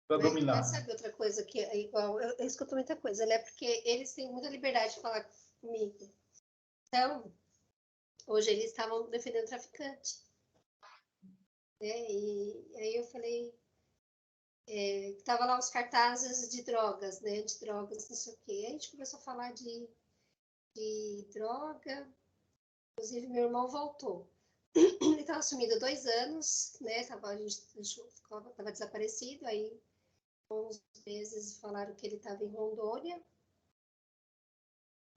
Para dominar. Mas sabe outra coisa que é igual? Eu escuto muita coisa, né? Porque eles têm muita liberdade de falar comigo. Então, hoje eles estavam defendendo o traficante. Né? E aí eu falei, tava lá os cartazes de drogas, né? De drogas, não sei o quê. Aí a gente começou a falar de droga. Inclusive, meu irmão voltou. Ele estava sumido há 2 anos, né? A gente estava desaparecido. Aí, uns meses, falaram que ele estava em Rondônia.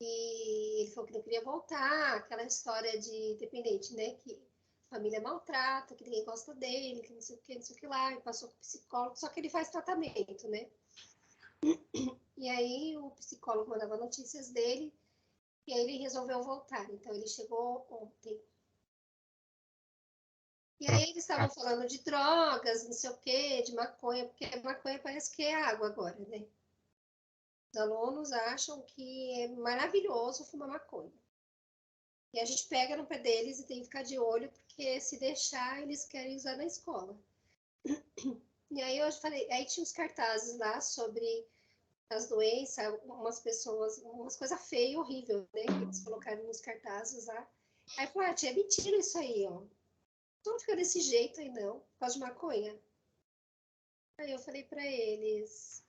E ele falou que não queria voltar. Aquela história de dependente, né? Que a família maltrata, que ninguém gosta dele, que não sei o que, não sei o que lá. Ele passou com o psicólogo, só que ele faz tratamento, né? E aí, o psicólogo mandava notícias dele. E aí, ele resolveu voltar. Então, ele chegou ontem. E aí eles estavam falando de drogas, não sei o quê, de maconha, porque maconha parece que é água agora, né? Os alunos acham que é maravilhoso fumar maconha. E a gente pega no pé deles e tem que ficar de olho, porque se deixar, eles querem usar na escola. E aí eu falei, aí tinha uns cartazes lá sobre as doenças, umas pessoas, umas coisas feias, horríveis, né? Que eles colocaram nos cartazes lá. Aí eu falei, tia, é mentira isso aí, ó. Não fica desse jeito aí, não, por causa de maconha. Aí eu falei para eles,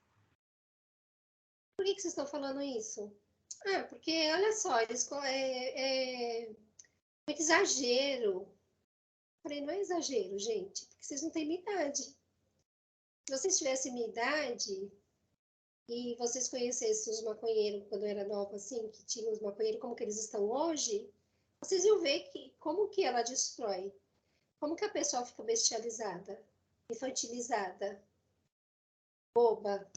por que vocês estão falando isso? Ah, porque, olha só, eles muito exagero. Eu falei, não é exagero, gente, porque vocês não têm minha idade. Se vocês tivessem minha idade e vocês conhecessem os maconheiros quando eu era nova, assim, que tinham os maconheiros como que eles estão hoje, vocês iam ver como que ela destrói. Como que a pessoa fica bestializada, infantilizada, boba.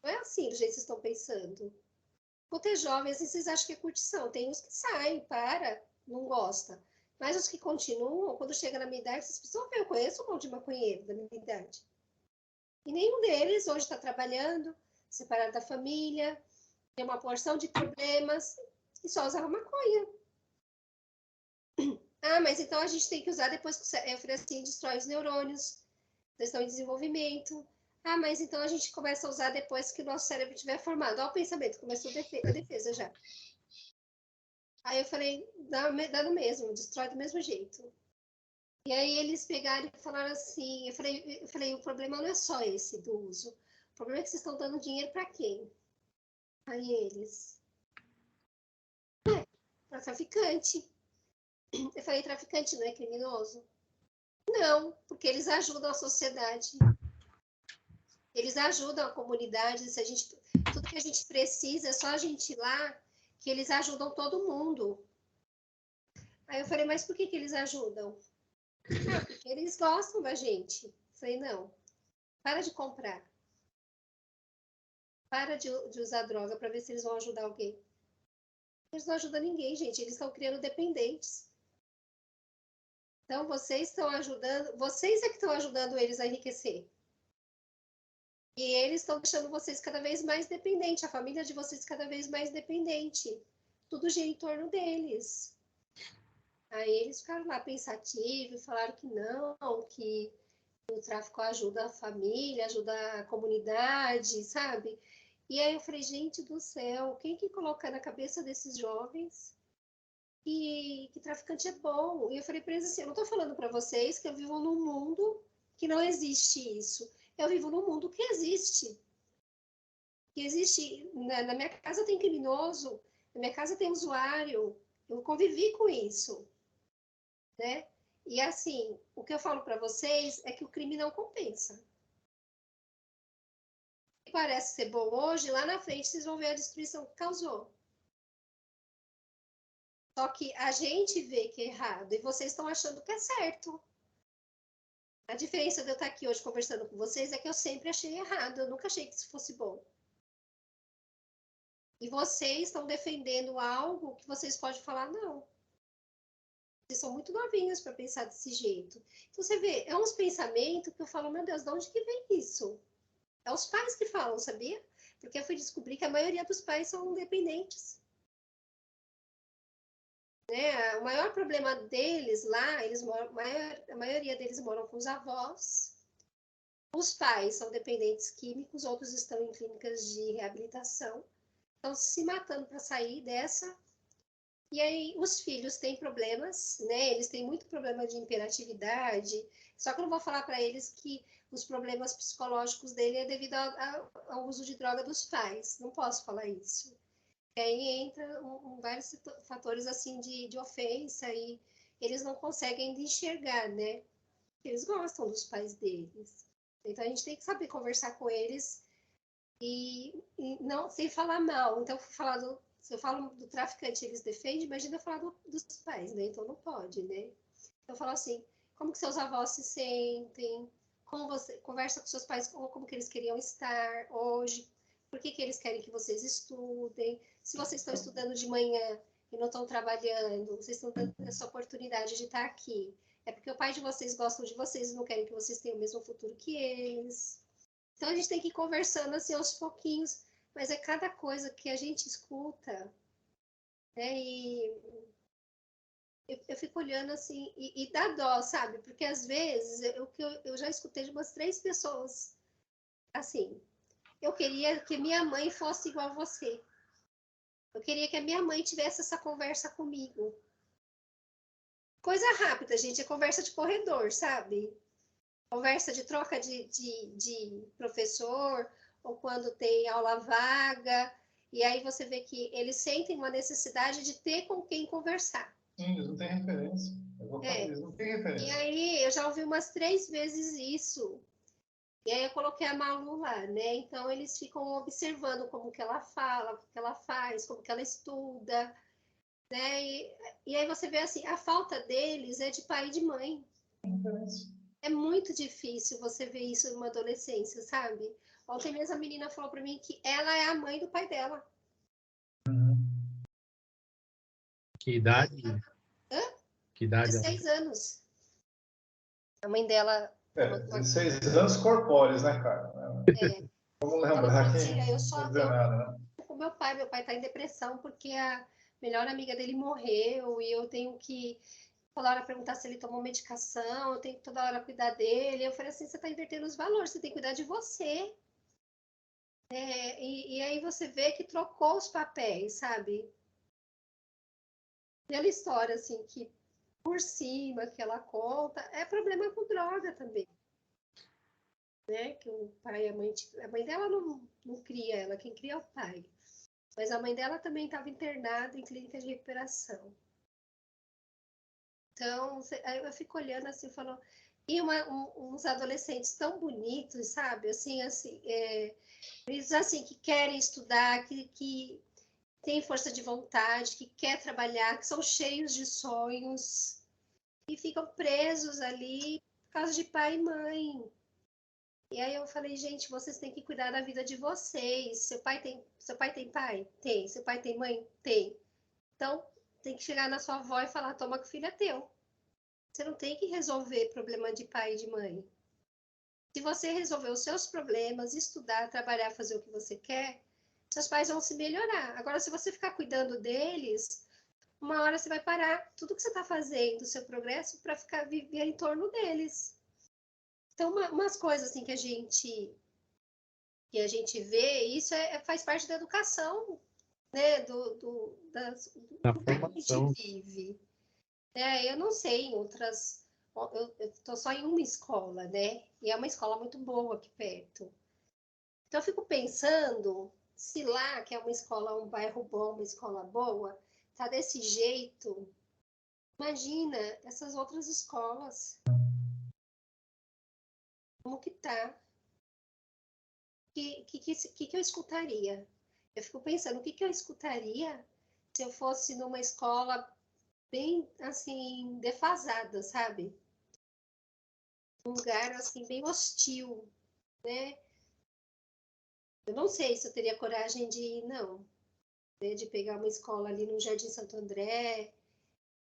Não é assim do jeito que vocês estão pensando. Quando é jovem, assim, vocês acham que é curtição. Tem uns que saem, não gosta. Mas os que continuam, quando chega na minha idade, vocês precisam ver, eu conheço um monte de maconheiro da minha idade. E nenhum deles hoje está trabalhando, separado da família, tem uma porção de problemas e só usava maconha. Ah, mas então a gente tem que usar depois que eu falei assim, destrói os neurônios, eles estão em desenvolvimento. Ah, mas então a gente começa a usar depois que o nosso cérebro estiver formado. Olha o pensamento, começou a defesa já. Aí eu falei, dá no mesmo, destrói do mesmo jeito. E aí eles pegaram e falaram assim, eu falei, o problema não é só esse do uso. O problema é que vocês estão dando dinheiro para quem? Aí eles, para traficante. Eu falei, traficante não é criminoso? Não, porque eles ajudam a sociedade. Eles ajudam a comunidade. Se a gente, tudo que a gente precisa, é só a gente ir lá, que eles ajudam todo mundo. Aí eu falei, mas por que eles ajudam? Ah, porque eles gostam da gente. Eu falei, não, para de comprar. Para de usar droga para ver se eles vão ajudar alguém. Eles não ajudam ninguém, gente. Eles estão criando dependentes. Então, vocês estão ajudando, vocês é que estão ajudando eles a enriquecer. E eles estão deixando vocês cada vez mais dependentes, a família de vocês cada vez mais dependente. Tudo gira em torno deles. Aí eles ficaram lá pensativos, falaram que não, que o tráfico ajuda a família, ajuda a comunidade, sabe? E aí eu falei, gente do céu, quem que coloca na cabeça desses jovens que traficante é bom? E eu falei para eles assim, eu não estou falando para vocês que eu vivo num mundo que não existe isso. Eu vivo num mundo que existe. Que existe, na minha casa tem criminoso, na minha casa tem usuário, eu convivi com isso, né? E assim, o que eu falo para vocês é que o crime não compensa. Parece ser bom hoje, lá na frente vocês vão ver a destruição que causou. Só que a gente vê que é errado e vocês estão achando que é certo. A diferença de eu estar aqui hoje conversando com vocês é que eu sempre achei errado, eu nunca achei que isso fosse bom. E vocês estão defendendo algo que vocês podem falar, não. Vocês são muito novinhos para pensar desse jeito. Então, você vê, é uns pensamentos que eu falo, meu Deus, de onde que vem isso? É os pais que falam, sabia? Porque eu fui descobrir que a maioria dos pais são dependentes. Né? O maior problema deles lá, a maioria deles moram com os avós. Os pais são dependentes químicos, outros estão em clínicas de reabilitação, estão se matando para sair dessa. E aí os filhos têm problemas, né? Eles têm muito problema de hiperatividade. Só que eu não vou falar para eles que os problemas psicológicos dele é devido ao uso de droga dos pais. Não posso falar isso. E aí entra vários fatores assim de ofensa e eles não conseguem enxergar, né? Eles gostam dos pais deles. Então a gente tem que saber conversar com eles e não sem falar mal. Então, se eu falo do traficante, eles defendem, imagina eu falar dos pais, né? Então não pode, né? Eu falo assim, como que seus avós se sentem? Como você conversa com seus pais, como que eles queriam estar hoje? Por que eles querem que vocês estudem? Se vocês estão estudando de manhã e não estão trabalhando, vocês estão dando essa oportunidade de estar aqui. É porque o pai de vocês gosta de vocês e não querem que vocês tenham o mesmo futuro que eles. Então a gente tem que ir conversando assim aos pouquinhos, mas é cada coisa que a gente escuta, né? E eu fico olhando assim e dá dó, sabe? Porque às vezes eu já escutei de umas 3 pessoas assim. Eu queria que minha mãe fosse igual a você. Eu queria que a minha mãe tivesse essa conversa comigo. Coisa rápida, gente, é conversa de corredor, sabe? Conversa de troca de professor, ou quando tem aula vaga, e aí você vê que eles sentem uma necessidade de ter com quem conversar. Sim, eles não têm referência. Eles não têm referência. E aí eu já ouvi umas 3 vezes isso. E aí eu coloquei a Malu lá, né? Então eles ficam observando como que ela fala, o que ela faz, como que ela estuda, né? E aí você vê assim, a falta deles é de pai e de mãe. É muito difícil você ver isso numa adolescência, sabe? Ontem mesmo a menina falou para mim que ela é a mãe do pai dela. Que idade? Hã? Que idade? 16 anos. A mãe dela... 16 anos corpóreos, né, cara? É. Vamos Ela lembrar falou, que tia, não dizer nada, né? com meu pai tá em depressão porque a melhor amiga dele morreu e eu tenho que toda hora perguntar se ele tomou medicação, eu tenho que toda hora cuidar dele. Eu falei assim, você tá invertendo os valores, você tem que cuidar de você. E aí você vê que trocou os papéis, sabe? Pela história, assim, que por cima que ela conta, é problema com droga também. Né? Que o pai e a mãe dela não cria ela, quem cria é o pai. Mas a mãe dela também estava internada em clínica de recuperação. Então, aí eu fico olhando assim, falando... E uns adolescentes tão bonitos, sabe? Eles assim, que querem estudar, que têm força de vontade, que quer trabalhar, que são cheios de sonhos, e ficam presos ali por causa de pai e mãe. E aí eu falei, gente, vocês têm que cuidar da vida de vocês. Seu pai tem pai? Tem. Seu pai tem mãe? Tem. Então, tem que chegar na sua avó e falar, toma que o filho é teu. Você não tem que resolver problema de pai e de mãe. Se você resolver os seus problemas, estudar, trabalhar, fazer o que você quer, seus pais vão se melhorar. Agora, se você ficar cuidando deles, uma hora você vai parar tudo que você está fazendo, o seu progresso, para ficar viver em torno deles. Então, umas coisas assim que a gente vê, isso faz parte da educação, né? Do que a gente vive. Eu não sei em outras. Eu estou só em uma escola, né? E é uma escola muito boa aqui perto. Então, eu fico pensando se lá, que é uma escola, um bairro bom, uma escola boa, tá desse jeito. Imagina essas outras escolas. Como que tá? Que eu escutaria? Eu fico pensando, o que eu escutaria se eu fosse numa escola bem, assim, defasada, sabe? Um lugar, assim, bem hostil, né? Eu não sei se eu teria coragem de ir, não. Né? De pegar uma escola ali no Jardim Santo André,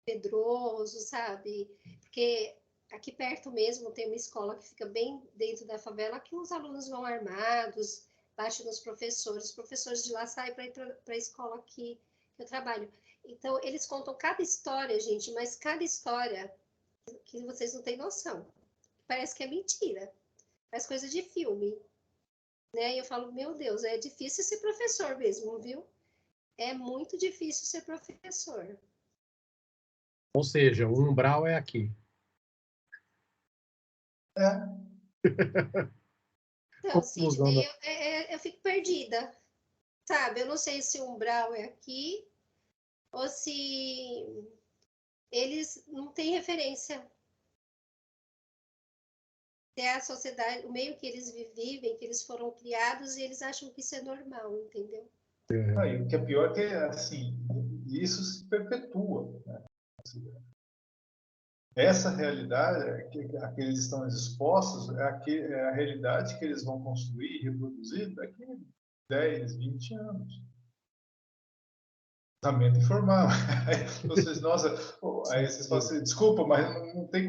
Pedroso, sabe? Porque aqui perto mesmo tem uma escola que fica bem dentro da favela, que os alunos vão armados, batem nos professores, os professores de lá saem para ir para a escola aqui que eu trabalho. Então, eles contam cada história, gente, mas cada história que vocês não têm noção. Parece que é mentira. faz coisa de filme, né? E eu falo, meu Deus, é difícil ser professor mesmo, viu? É muito difícil ser professor. Ou seja, o umbral é aqui. É, Então, Conclusão Sidney, da... eu fico perdida, sabe? Eu não sei se o umbral é aqui ou se eles não têm referência. É a sociedade, o meio que eles vivem, que eles foram criados, e eles acham que isso é normal, entendeu? aí, o que é pior é que, assim, isso se perpetua, né? Essa realidade a que eles estão expostos é a realidade que eles vão construir e reproduzir daqui a 10, 20 anos. Pensamento informal. Aí vocês, nossa, aí vocês falam assim, desculpa, mas não tem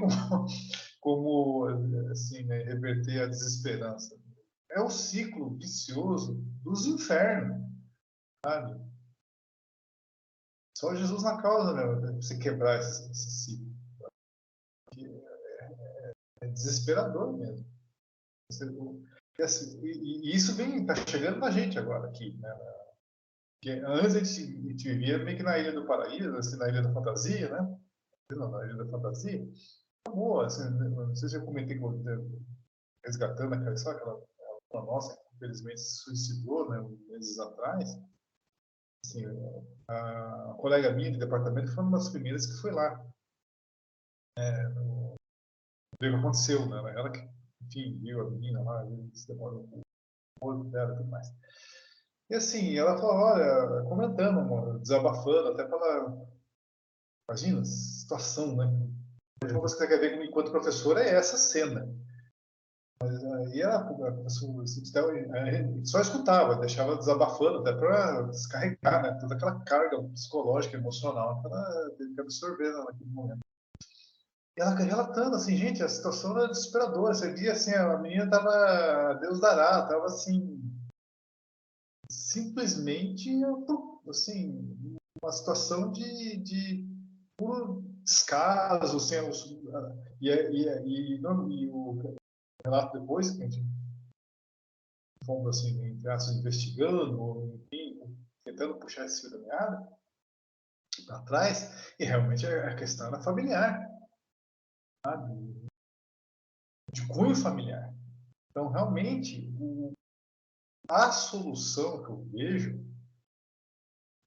como assim, né, reverter a desesperança. É o ciclo vicioso dos infernos, sabe? Só Jesus na causa, né, para você quebrar esse ciclo. É desesperador mesmo. E isso tá chegando na gente agora aqui, né? Porque antes a gente vivia meio que na Ilha do Paraíso, assim, na Ilha da Fantasia, né? Não, na Ilha da Fantasia. Acabou, assim, não sei se eu comentei com resgatando aquela história, aquela nossa, que infelizmente se suicidou, né, meses atrás. Assim, a colega minha de departamento foi uma das primeiras que foi lá. O que aconteceu, né? Ela que, enfim, viu a menina lá, se demorou com o corpo dela e tudo mais. E assim, ela falou, olha, comentando, desabafando, até pela. Imagina, situação, né? A última coisa que você quer ver enquanto professor é essa cena. E ela, a gente só escutava, deixava desabafando, até para descarregar, né? Toda aquela carga psicológica, emocional que ela teve que absorver naquele momento. E ela relatando assim, gente, a situação era desesperadora. Você via assim, a menina tava, Deus dará, tava assim, simplesmente, assim, uma situação de puro descaso, assim, e o relato depois, que a gente fomos, assim, entre aspas, investigando, ou, enfim, tentando puxar esse fio da meada para trás, e realmente a questão era familiar, sabe? De cunho familiar. Então, realmente, a solução que eu vejo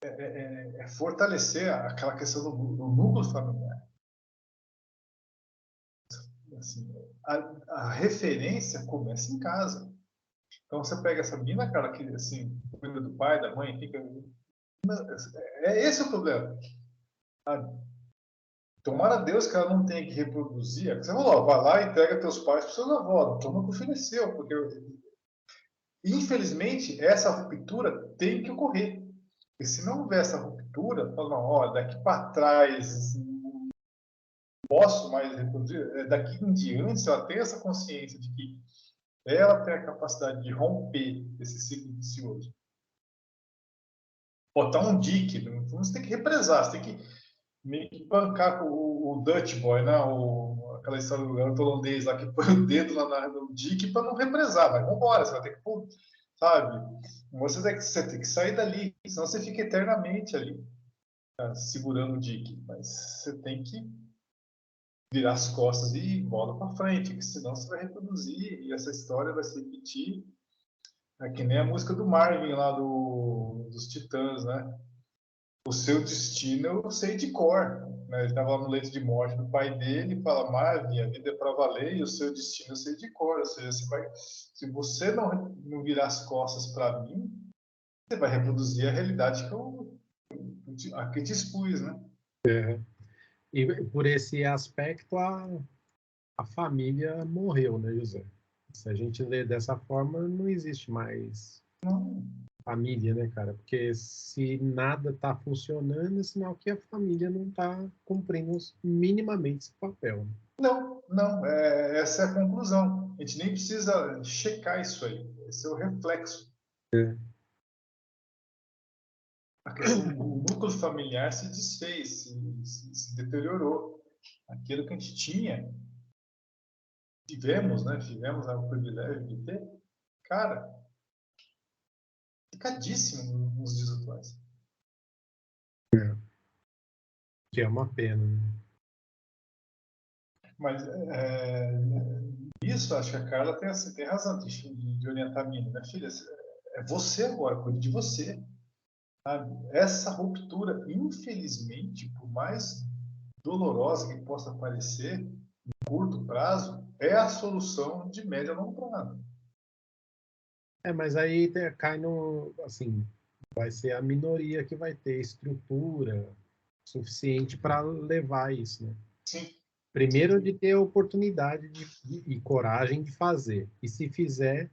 é fortalecer aquela questão do núcleo familiar. Assim, a referência começa em casa. Então você pega essa menina, cara, que assim, cuida do pai, da mãe, fica. É esse o problema. Sabe? Tomara a Deus que ela não tenha que reproduzir. Você falou, ó, vai lá e entrega teus pais para seus avós. Toma o que ofereceu, porque infelizmente essa ruptura tem que ocorrer. E se não houver essa ruptura, fala, ó, daqui para trás não posso mais reproduzir. Daqui em diante, se ela tem essa consciência de que ela tem a capacidade de romper esse ciclo vicioso, botar um dique, você tem que represar, você tem que meio que bancar com o Dutch Boy, né? Aquela história do garoto holandês lá que põe o dedo lá no dique para não represar, mas vambora, você vai ter que, sabe? Você tem que sair dali, senão você fica eternamente ali, tá, segurando o dique, mas você tem que virar as costas e bola para frente, porque senão você vai reproduzir e essa história vai se repetir. É que nem a música do Marvin lá dos Titãs, né? O seu destino eu sei de cor. Né? Ele estava no leito de morte do pai dele e fala, Marvin, a vida é para valer e o seu destino eu sei de cor. Ou seja, se você não virar as costas para mim, você vai reproduzir a realidade que te expus, né? É. E por esse aspecto, a família morreu, né, José? Se a gente lê dessa forma, não existe mais Não, família, né, cara? Porque se nada está funcionando, é sinal que a família não está cumprindo minimamente esse papel. Né? não, essa é a conclusão. A gente nem precisa checar isso aí. Esse é o reflexo. É. O núcleo familiar se desfez, se deteriorou. Aquilo que a gente tinha tivemos, né? Tivemos o privilégio de ter, cara, picadíssimo nos dias atuais. Que é uma pena, né? Mas isso, acho que a Carla tem razão de orientar a menina, né, filha? É você agora, cuide de você. Sabe? Essa ruptura, infelizmente, por mais dolorosa que possa parecer, em curto prazo, é a solução de médio a longo prazo. Mas aí cai no, assim, vai ser a minoria que vai ter estrutura suficiente para levar isso, né? Sim. Primeiro de ter a oportunidade e coragem de fazer. E se fizer,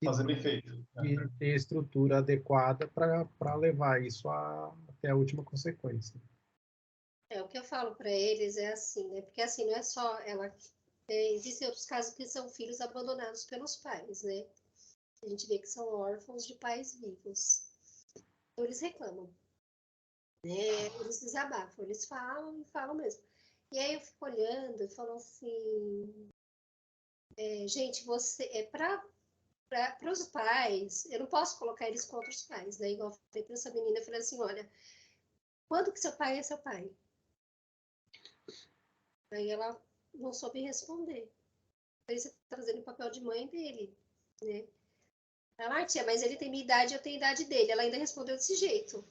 Fazer bem feito. de ter estrutura adequada para levar isso até a última consequência. O que eu falo para eles é assim, né? Porque assim, não é só ela. Existem outros casos que são filhos abandonados pelos pais, né? A gente vê que são órfãos de pais vivos. Então, eles reclamam. Eles desabafam, eles falam e falam mesmo. E aí eu fico olhando e falo assim, gente, você para os pais, eu não posso colocar eles contra os pais, né? Igual eu falei para essa menina, eu falei assim, olha, quando que seu pai é seu pai? Aí ela não soube responder. Aí você está fazendo o papel de mãe dele, né? Ela, tia, mas ele tem minha idade, eu tenho a idade dele. Ela ainda respondeu desse jeito.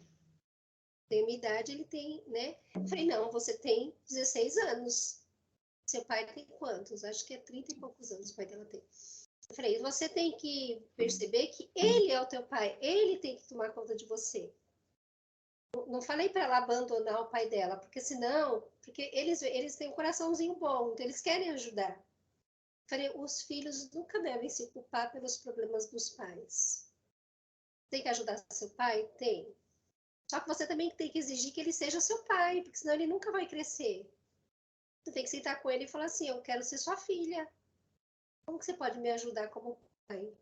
Tem minha idade, ele tem, né? Eu falei, não, você tem 16 anos. Seu pai tem quantos? Acho que é 30 e poucos anos o pai dela tem. Eu falei, você tem que perceber que ele é o teu pai, ele tem que tomar conta de você. Não falei para ela abandonar o pai dela, porque senão, porque eles têm um coraçãozinho bom, então eles querem ajudar. Eu falei, os filhos nunca devem se culpar pelos problemas dos pais. Tem que ajudar seu pai? Tem. Só que você também tem que exigir que ele seja seu pai, porque senão ele nunca vai crescer. Você tem que sentar com ele e falar assim, eu quero ser sua filha. Como que você pode me ajudar como pai?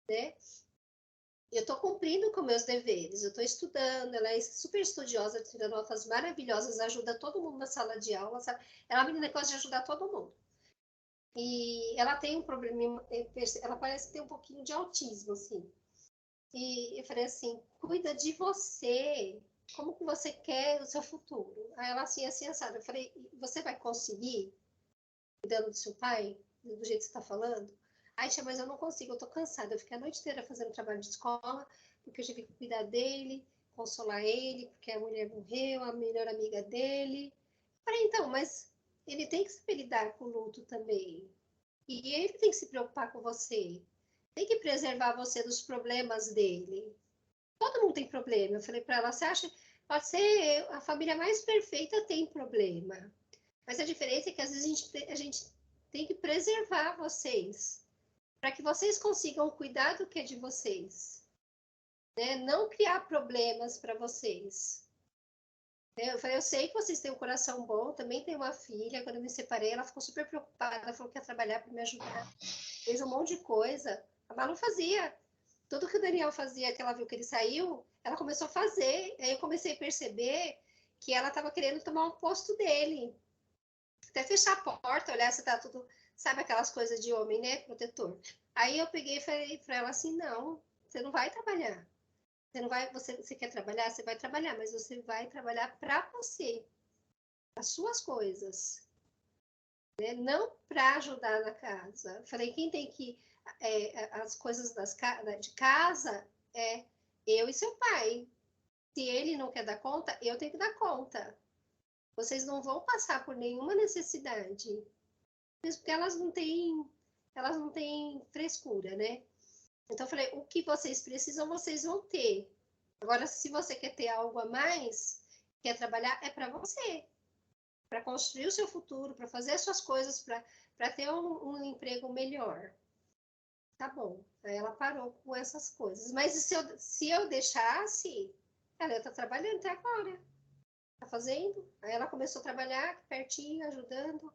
Né? Eu estou cumprindo com meus deveres, eu estou estudando, ela é super estudiosa, tira notas maravilhosas, ajuda todo mundo na sala de aula, sabe? Ela é uma menina que gosta de ajudar todo mundo. E ela tem um problema, ela parece ter um pouquinho de autismo, assim. E eu falei assim, cuida de você, como que você quer o seu futuro? Aí ela assim, assada. Eu falei, você vai conseguir, cuidando do seu pai, do jeito que você está falando? Ai, tia, mas eu não consigo, eu tô cansada. Eu fiquei a noite inteira fazendo trabalho de escola, porque eu tive que cuidar dele, consolar ele, porque a mulher morreu, a melhor amiga dele. Eu falei, então, mas ele tem que saber lidar com o luto também. E ele tem que se preocupar com você. Tem que preservar você dos problemas dele. Todo mundo tem problema. Eu falei para ela, você acha, pode ser a família mais perfeita tem problema. Mas a diferença é que às vezes a gente tem que preservar vocês, para que vocês consigam cuidar do que é de vocês. Né? Não criar problemas para vocês. Eu falei, eu sei que vocês têm um coração bom, também tenho uma filha, quando eu me separei, ela ficou super preocupada, falou que ia trabalhar para me ajudar. Fez um monte de coisa. A Malu fazia. Tudo que o Daniel fazia, que ela viu que ele saiu, ela começou a fazer. Aí eu comecei a perceber que ela estava querendo tomar um posto dele. Até fechar a porta, olhar se tá tudo... Sabe aquelas coisas de homem, né? Protetor. Aí eu peguei e falei para ela assim, não, você não vai trabalhar. Você não vai, você quer trabalhar? Você vai trabalhar, mas você vai trabalhar para você. As suas coisas. Né? Não para ajudar na casa. Falei, quem tem que... as coisas de casa é eu e seu pai. Se ele não quer dar conta, eu tenho que dar conta. Vocês não vão passar por nenhuma necessidade. Mesmo porque elas não têm frescura, né? Então eu falei, o que vocês precisam, vocês vão ter. Agora, se você quer ter algo a mais, quer trabalhar, é para você. Para construir o seu futuro, para fazer as suas coisas, para ter um emprego melhor. Tá bom. Aí ela parou com essas coisas. Mas se eu deixasse, ela ia estar trabalhando até agora. Tá fazendo? Aí ela começou a trabalhar aqui pertinho, ajudando.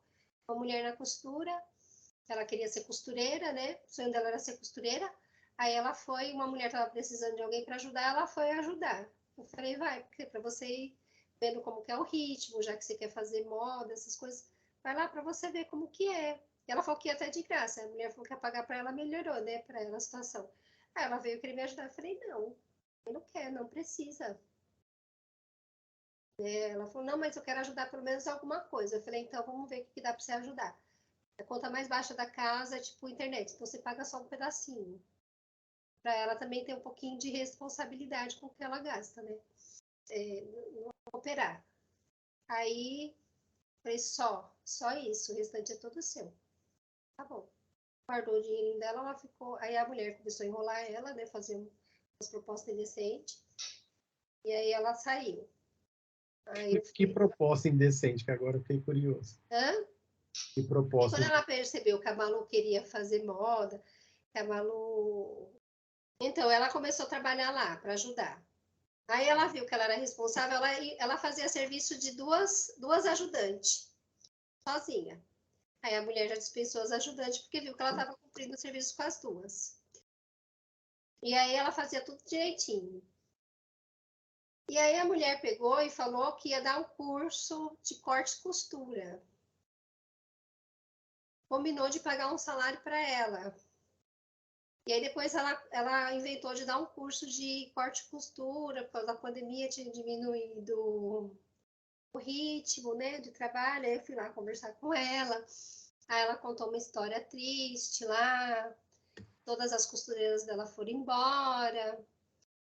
Uma mulher na costura. Ela queria ser costureira, né? O sonho dela era ser costureira. Aí ela foi, uma mulher estava precisando de alguém para ajudar, ela foi ajudar. Eu falei, vai, porque para você ir vendo como que é o ritmo, já que você quer fazer moda, essas coisas, Vai lá para você ver como que é. Ela falou que ia até de graça. A mulher falou que ia pagar para ela, melhorou, né? Para ela a situação. Aí ela veio querer me ajudar. Eu falei, não, eu não quero, não precisa. Ela falou, não, mas eu quero ajudar pelo menos alguma coisa. Eu falei, então vamos ver o que dá para você ajudar. A conta mais baixa da casa é tipo internet, então você paga só um pedacinho. Para ela também ter um pouquinho de responsabilidade com o que ela gasta, né? Não operar. Aí, falei, só isso, o restante é todo seu. Tá bom. Guardou o dinheirinho dela, ela ficou. Aí a mulher começou a enrolar ela, né? Fazer umas propostas indecentes. E aí ela saiu. Aí eu Que fiquei. proposta indecente, que agora eu fiquei curioso. Hã? Que E proposta quando ela percebeu que a Malu queria fazer moda, que a Malu. Então ela começou a trabalhar lá para ajudar. Aí ela viu que ela era responsável, ela fazia serviço de duas ajudantes, sozinha. Aí a mulher já dispensou as ajudantes, porque viu que ela estava cumprindo o serviço com as duas. E aí ela fazia tudo direitinho. E aí a mulher pegou e falou que ia dar um curso de corte e costura. Combinou de pagar um salário para ela. E aí depois ela inventou de dar um curso de corte e costura, por causa da pandemia tinha diminuído o ritmo, né, de trabalho. Aí eu fui lá conversar com ela. Aí ela contou uma história triste lá. Todas as costureiras dela foram embora.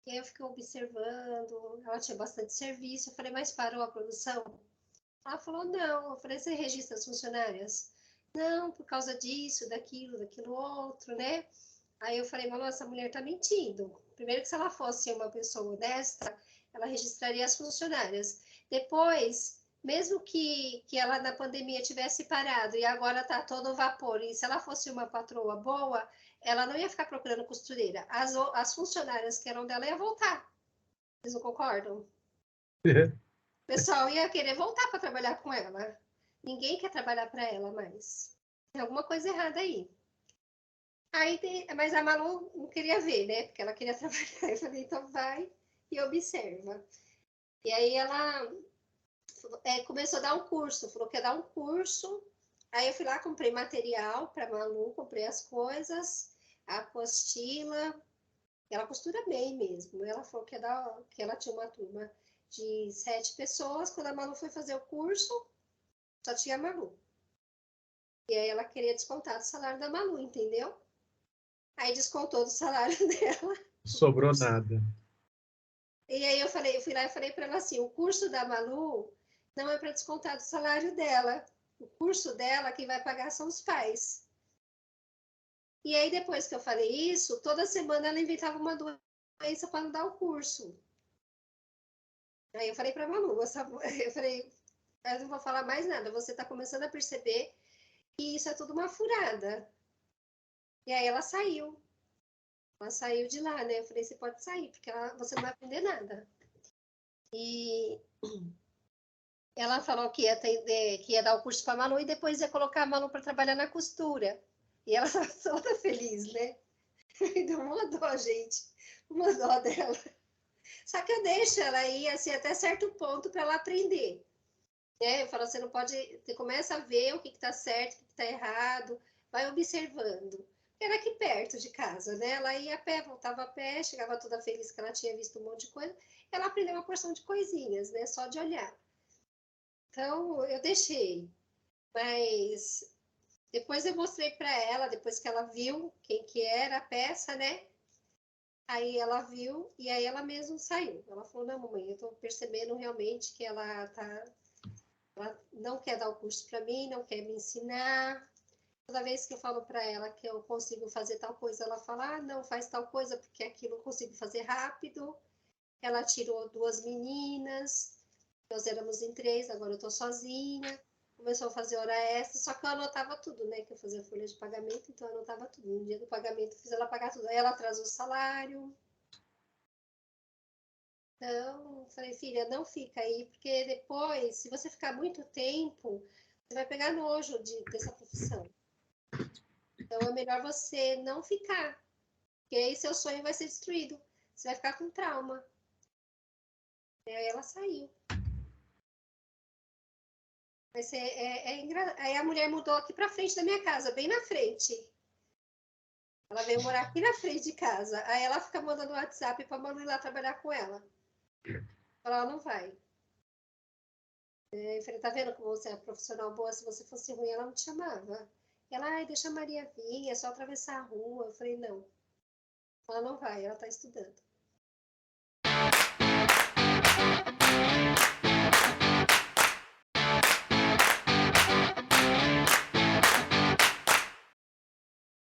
E aí eu fiquei observando. Ela tinha bastante serviço. Eu falei, mas parou a produção? Ela falou, não. Eu falei, você registra as funcionárias? Não, por causa disso, daquilo outro, né? Aí eu falei, mas nossa, essa mulher tá mentindo. Primeiro que se ela fosse uma pessoa honesta, ela registraria as funcionárias. Depois, mesmo que ela na pandemia tivesse parado e agora tá todo vapor, e se ela fosse uma patroa boa, ela não ia ficar procurando costureira. As funcionárias que eram dela iam voltar. Vocês não concordam? O pessoal ia querer voltar para trabalhar com ela. Ninguém quer trabalhar para ela mais. Tem alguma coisa errada aí. Mas a Malu não queria ver, né? Porque ela queria trabalhar. Eu falei, então vai e observa. E aí ela começou a dar um curso, falou que ia dar um curso. Aí eu fui lá, comprei material para Malu, comprei as coisas, a apostila. Ela costura bem mesmo. Ela falou que ela tinha uma turma de 7 pessoas. Quando a Malu foi fazer o curso, só tinha a Malu. E aí ela queria descontar do salário da Malu, entendeu? Aí descontou do salário dela. Sobrou nada. E aí eu fui lá e falei para ela assim, o curso da Malu não é para descontar do salário dela. O curso dela, quem vai pagar são os pais. E aí depois que eu falei isso, toda semana ela inventava uma doença para não dar o curso. Aí eu falei para a Malu, eu falei, eu não vou falar mais nada, você está começando a perceber que isso é tudo uma furada. E aí ela saiu. Ela saiu de lá, né? Eu falei, você pode sair, porque você não vai aprender nada. E ela falou que ia dar o curso para a Malu e depois ia colocar a Malu para trabalhar na costura. E ela estava toda feliz, né? Me deu uma dó, gente. Uma dó dela. Só que eu deixo ela ir assim, até certo ponto para ela aprender. Eu falo, você não pode. Você começa a ver o que está certo, o que está errado, vai observando. Era aqui perto de casa, né? Ela ia a pé, voltava a pé, chegava toda feliz que ela tinha visto um monte de coisa. Ela aprendeu uma porção de coisinhas, né? Só de olhar. Então, eu deixei. Mas depois eu mostrei para ela, depois que ela viu quem que era a peça, né? Aí ela viu e aí ela mesma saiu. Ela falou, não, mamãe, eu tô percebendo realmente que ela não quer dar o curso para mim, não quer me ensinar. Toda vez que eu falo para ela que eu consigo fazer tal coisa, ela fala, não, faz tal coisa, porque aquilo eu consigo fazer rápido. Ela tirou 2 meninas, nós éramos em 3, agora eu tô sozinha. Começou a fazer hora extra, só que eu anotava tudo, né? Que eu fazia folha de pagamento, então eu anotava tudo. No dia do pagamento, eu fiz ela pagar tudo. Aí ela atrasou o salário. Então, falei, filha, não fica aí, porque depois, se você ficar muito tempo, você vai pegar nojo dessa profissão. Então, é melhor você não ficar, porque aí seu sonho vai ser destruído. Você vai ficar com trauma. E aí ela saiu. Mas aí a mulher mudou aqui para frente da minha casa, bem na frente. Ela veio morar aqui na frente de casa. Aí ela fica mandando WhatsApp para Manu ir lá trabalhar com ela. Ela não vai. Eu falei, tá vendo como você é profissional boa? Se você fosse ruim, ela não te chamava. Ela, ai, deixa a Maria vir, é só atravessar a rua. Eu falei, não. Ela não vai, ela tá estudando.